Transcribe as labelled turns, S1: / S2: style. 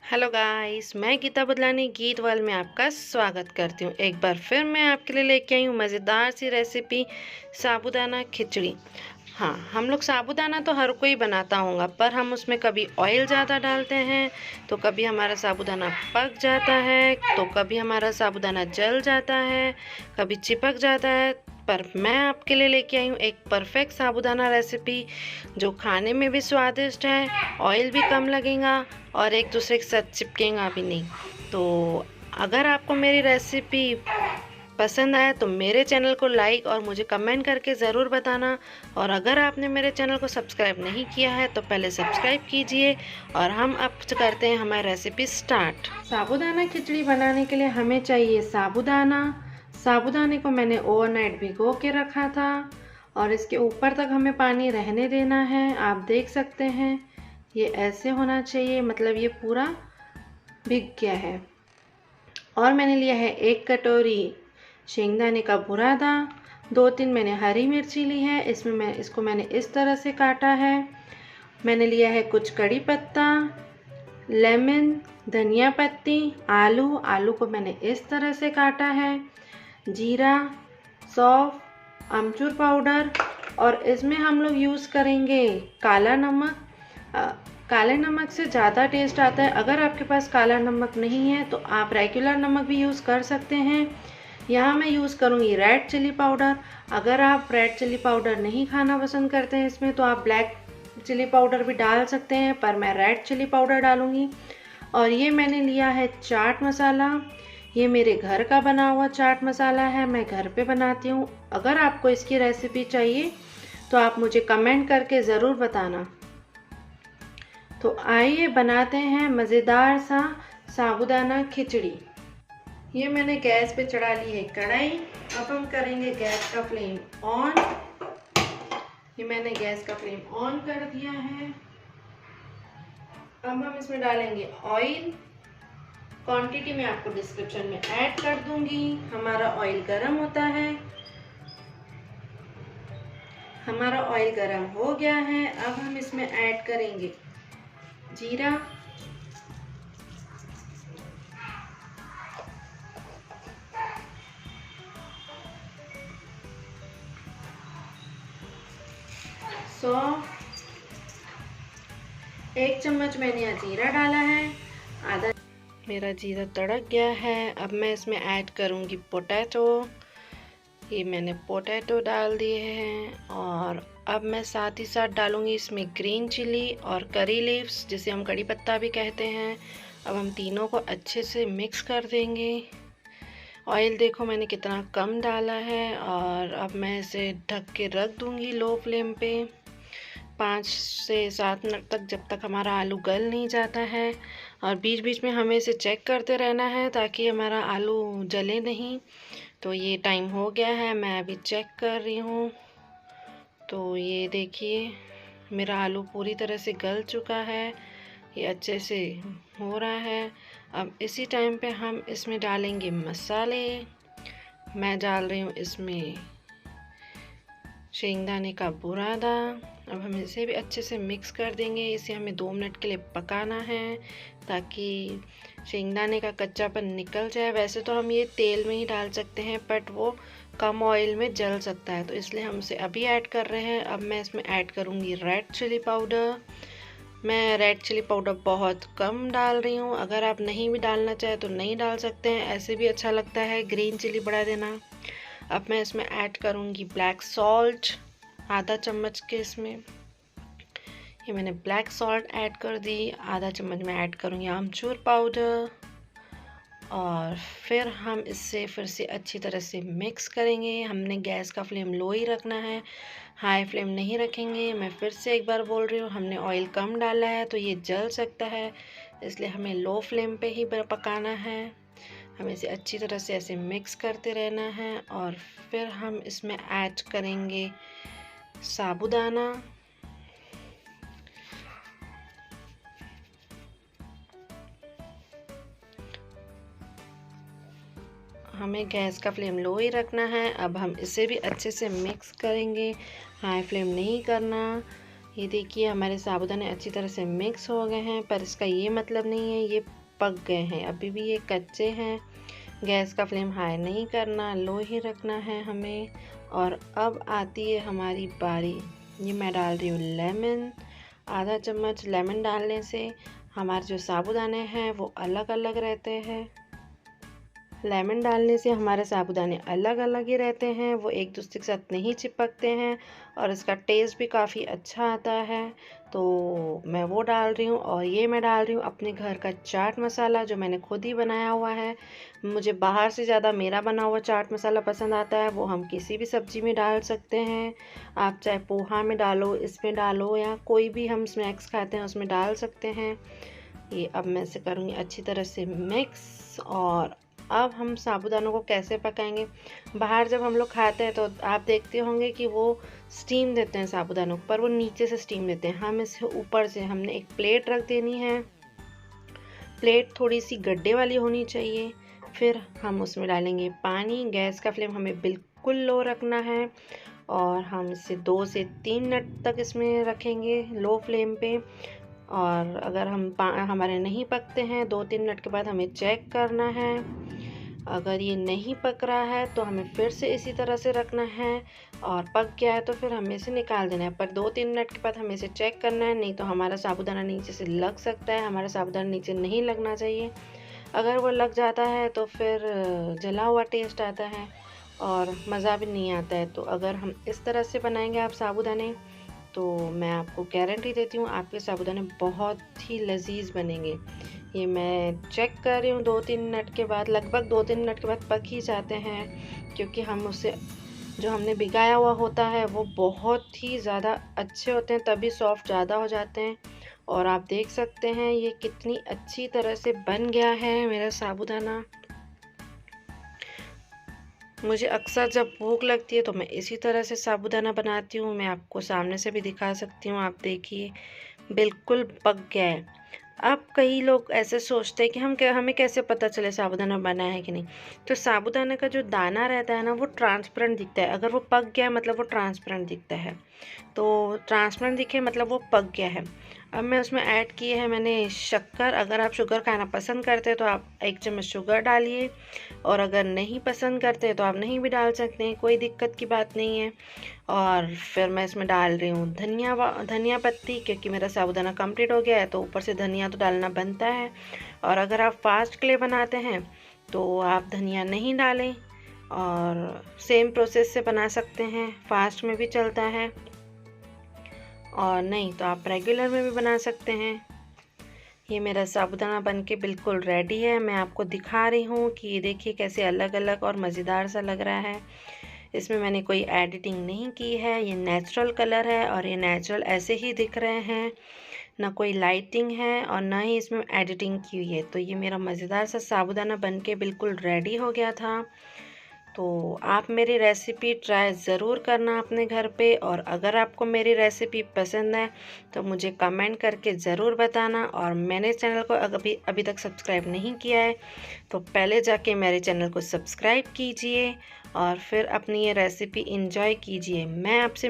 S1: Hello guys, मैं गीता बदलानी गीत world में आपका स्वागत करती हूँ। एक बार फिर मैं आपके लिए लेके आई हूँ मज़ेदार सी रेसिपी साबूदाना खिचड़ी। हाँ, हम लोग साबूदाना तो हर कोई बनाता होगा, पर हम उसमें कभी ऑयल ज़्यादा डालते हैं तो कभी हमारा साबूदाना पक जाता है, तो कभी हमारा साबूदाना जल जाता है, कभी चिपक जाता है। पर मैं आपके लिए लेके आई हूँ एक परफेक्ट साबूदाना रेसिपी जो खाने में भी स्वादिष्ट है, ऑयल भी कम लगेगा और एक दूसरे के साथ चिपकेगा भी नहीं। तो अगर आपको मेरी रेसिपी पसंद आए तो मेरे चैनल को लाइक और मुझे कमेंट करके ज़रूर बताना। और अगर आपने मेरे चैनल को सब्सक्राइब नहीं किया है तो पहले सब्सक्राइब कीजिए। और हम अब करते हैं हमारी रेसिपी स्टार्ट। साबूदाना खिचड़ी बनाने के लिए हमें चाहिए साबूदाना। साबूदाने को मैंने ओवरनाइट भिगो के रखा था और इसके ऊपर तक हमें पानी रहने देना है। आप देख सकते हैं ये ऐसे होना चाहिए, मतलब ये पूरा भीग गया है। और मैंने लिया है 1 कटोरी शेंगदाने का बुरादा, 2-3 मैंने हरी मिर्ची ली है, इसको मैंने इस तरह से काटा है। मैंने लिया है कुछ कड़ी पत्ता, लेमन, धनिया पत्ती, आलू को मैंने इस तरह से काटा है, जीरा, सौंफ, अमचूर पाउडर, और इसमें हम लोग यूज़ करेंगे काला नमक। काले नमक से ज़्यादा टेस्ट आता है। अगर आपके पास काला नमक नहीं है तो आप रेगुलर नमक भी यूज़ कर सकते हैं। यहाँ मैं यूज़ करूँगी रेड चिली पाउडर। अगर आप रेड चिली पाउडर नहीं खाना पसंद करते हैं इसमें तो आप ब्लैक चिली पाउडर भी डाल सकते हैं, पर मैं रेड चिली पाउडर डालूँगी। और ये मैंने लिया है चाट मसाला। ये मेरे घर का बना हुआ चाट मसाला है, मैं घर पे बनाती हूँ। अगर आपको इसकी रेसिपी चाहिए तो आप मुझे कमेंट करके ज़रूर बताना। तो आइए बनाते हैं मज़ेदार सा साबूदाना खिचड़ी। ये मैंने गैस पे चढ़ा ली है कढ़ाई। अब हम करेंगे गैस का फ्लेम ऑन। ये मैंने गैस का फ्लेम ऑन कर दिया है। अब हम इसमें डालेंगे ऑयल। क्वांटिटी मैं आपको डिस्क्रिप्शन में ऐड कर दूंगी। हमारा ऑयल गरम होता है। हमारा ऑयल गरम हो गया है। अब हम इसमें ऐड करेंगे जीरा, सौंफ, 1 चम्मच मैंने यहाँ जीरा डाला है, आधा मेरा जीरा तड़क गया है। अब मैं इसमें ऐड करूँगी पोटैटो। ये मैंने पोटैटो डाल दिए हैं। और अब मैं साथ ही साथ डालूँगी इसमें ग्रीन चिली और करी लीव्स, जिसे हम कड़ी पत्ता भी कहते हैं। अब हम तीनों को अच्छे से मिक्स कर देंगे। ऑयल देखो मैंने कितना कम डाला है। और अब मैं इसे ढक के रख दूँगी लो फ्लेम पे 5 से 7 मिनट तक, जब तक हमारा आलू गल नहीं जाता है। और बीच बीच में हमें इसे चेक करते रहना है ताकि हमारा आलू जले नहीं। तो ये टाइम हो गया है, मैं अभी चेक कर रही हूँ। तो ये देखिए मेरा आलू पूरी तरह से गल चुका है, ये अच्छे से हो रहा है। अब इसी टाइम पे हम इसमें डालेंगे मसाले। मैं डाल रही हूँ इसमें शेंगदाने का बुरादा। अब हम इसे भी अच्छे से मिक्स कर देंगे। इसे हमें 2 मिनट के लिए पकाना है ताकि शेंगदाने का कच्चापन निकल जाए। वैसे तो हम ये तेल में ही डाल सकते हैं, बट वो कम ऑयल में जल सकता है, तो इसलिए हम इसे अभी ऐड कर रहे हैं। अब मैं इसमें ऐड करूँगी रेड चिली पाउडर। मैं रेड चिली पाउडर बहुत कम डाल रही हूँ। अगर आप नहीं भी डालना चाहे तो नहीं डाल सकते हैं, ऐसे भी अच्छा लगता है ग्रीन चिली बढ़ा देना। अब मैं इसमें ऐड करूँगी ब्लैक सॉल्ट, आधा चम्मच के इसमें ये मैंने ब्लैक सॉल्ट ऐड कर दी। आधा चम्मच में ऐड करूँगी आमचूर पाउडर। और फिर हम इससे फिर से अच्छी तरह से मिक्स करेंगे। हमने गैस का फ्लेम लो ही रखना है, हाई फ्लेम नहीं रखेंगे। मैं फिर से एक बार बोल रही हूँ, हमने ऑयल कम डाला है तो ये जल सकता है, इसलिए हमें लो फ्लेम पे ही पकाना है। हमें इसे अच्छी तरह से ऐसे मिक्स करते रहना है। और फिर हम इसमें ऐड करेंगे साबूदाना। हमें गैस का फ्लेम लो ही रखना है। अब हम इसे भी अच्छे से मिक्स करेंगे, हाई फ्लेम नहीं करना। ये देखिए हमारे साबूदाने अच्छी तरह से मिक्स हो गए हैं, पर इसका ये मतलब नहीं है ये पक गए हैं, अभी भी ये कच्चे हैं। गैस का फ्लेम हाई नहीं करना, लो ही रखना है हमें। और अब आती है हमारी बारी। ये मैं डाल रही हूँ लेमन। आधा चम्मच लेमन डालने से हमारे जो साबूदाने हैं वो अलग अलग रहते हैं। लेमन डालने से हमारे साबूदाने अलग अलग ही रहते हैं, वो एक दूसरे के साथ नहीं चिपकते हैं और इसका टेस्ट भी काफ़ी अच्छा आता है। तो मैं वो डाल रही हूँ और ये मैं डाल रही हूँ अपने घर का चाट मसाला जो मैंने खुद ही बनाया हुआ है। मुझे बाहर से ज़्यादा मेरा बना हुआ चाट मसाला पसंद आता है, वो हम किसी भी सब्ज़ी में डाल सकते हैं। आप चाहे पोहा में डालो, इसमें डालो, या कोई भी हम स्नैक्स खाते हैं उसमें डाल सकते हैं। ये अब मैं इसे करूँगी अच्छी तरह से मिक्स। और अब हम साबूदानों को कैसे पकाएंगे। बाहर जब हम लोग खाते हैं तो आप देखते होंगे कि वो स्टीम देते हैं साबूदानों पर, वो नीचे से स्टीम देते हैं। हम इसे ऊपर से हमने एक प्लेट रख देनी है। प्लेट थोड़ी सी गड्ढे वाली होनी चाहिए। फिर हम उसमें डालेंगे पानी। गैस का फ्लेम हमें बिल्कुल लो रखना है और हम इसे 2 से 3 मिनट तक इसमें रखेंगे लो फ्लेम पे। और अगर हमारे नहीं पकते हैं 2-3 मिनट के बाद हमें चेक करना है। अगर ये नहीं पक रहा है तो हमें फिर से इसी तरह से रखना है, और पक गया है तो फिर हमें इसे निकाल देना है। पर 2-3 मिनट के बाद हमें इसे चेक करना है, नहीं तो हमारा साबूदाना नीचे से लग सकता है। हमारा साबूदाना नीचे नहीं लगना चाहिए। अगर वो लग जाता है तो फिर जला हुआ टेस्ट आता है और मज़ा भी नहीं आता है। तो अगर हम इस तरह से बनाएंगे आप साबूदाने, तो मैं आपको गारंटी देती हूँ आपके साबूदाने बहुत ही लजीज बनेंगे। ये मैं चेक कर रही हूँ 2-3 मिनट के बाद, लगभग 2-3 मिनट के बाद पक ही जाते हैं, क्योंकि हम उसे जो हमने भिगाया हुआ होता है वो बहुत ही ज़्यादा अच्छे होते हैं, तभी सॉफ्ट ज़्यादा हो जाते हैं। और आप देख सकते हैं ये कितनी अच्छी तरह से बन गया है मेरा साबूदाना। मुझे अक्सर जब भूख लगती है तो मैं इसी तरह से साबूदाना बनाती हूँ। मैं आपको सामने से भी दिखा सकती हूँ, आप देखिए बिल्कुल पक गया है। अब कई लोग ऐसे सोचते हैं कि हमें कैसे पता चले साबूदाना बना है कि नहीं। तो साबूदाना का जो दाना रहता है ना वो ट्रांसपेरेंट दिखता है। अगर वो पक गया है मतलब वो ट्रांसपेरेंट दिखता है, तो ट्रांसपेरेंट दिखे मतलब वो पक गया है। अब मैं उसमें ऐड किए है मैंने शक्कर। अगर आप शुगर खाना पसंद करते हैं तो आप 1 चम्मच शुगर डालिए, और अगर नहीं पसंद करते तो आप नहीं भी डाल सकते हैं, कोई दिक्कत की बात नहीं है। और फिर मैं इसमें डाल रही हूँ धनिया पत्ती, क्योंकि मेरा साबूदाना कंप्लीट हो गया है तो ऊपर से धनिया तो डालना बनता है। और अगर आप फास्ट के लिए बनाते हैं तो आप धनिया नहीं डालें, और सेम प्रोसेस से बना सकते हैं, फास्ट में भी चलता है और नहीं तो आप रेगुलर में भी बना सकते हैं। ये मेरा साबूदाना बनके बिल्कुल रेडी है। मैं आपको दिखा रही हूँ कि ये देखिए कैसे अलग अलग और मज़ेदार सा लग रहा है। इसमें मैंने कोई एडिटिंग नहीं की है, ये नेचुरल कलर है और ये नेचुरल ऐसे ही दिख रहे हैं, ना कोई लाइटिंग है और ना ही इसमें एडिटिंग की हुई है। तो ये मेरा मज़ेदार सा साबूदाना बनके बिल्कुल रेडी हो गया था। तो आप मेरी रेसिपी ट्राई ज़रूर करना अपने घर पे, और अगर आपको मेरी रेसिपी पसंद है तो मुझे कमेंट करके ज़रूर बताना। और मैंने चैनल को अभी तक सब्सक्राइब नहीं किया है तो पहले जाके मेरे चैनल को सब्सक्राइब कीजिए और फिर अपनी ये रेसिपी एंजॉय कीजिए। मैं आपसे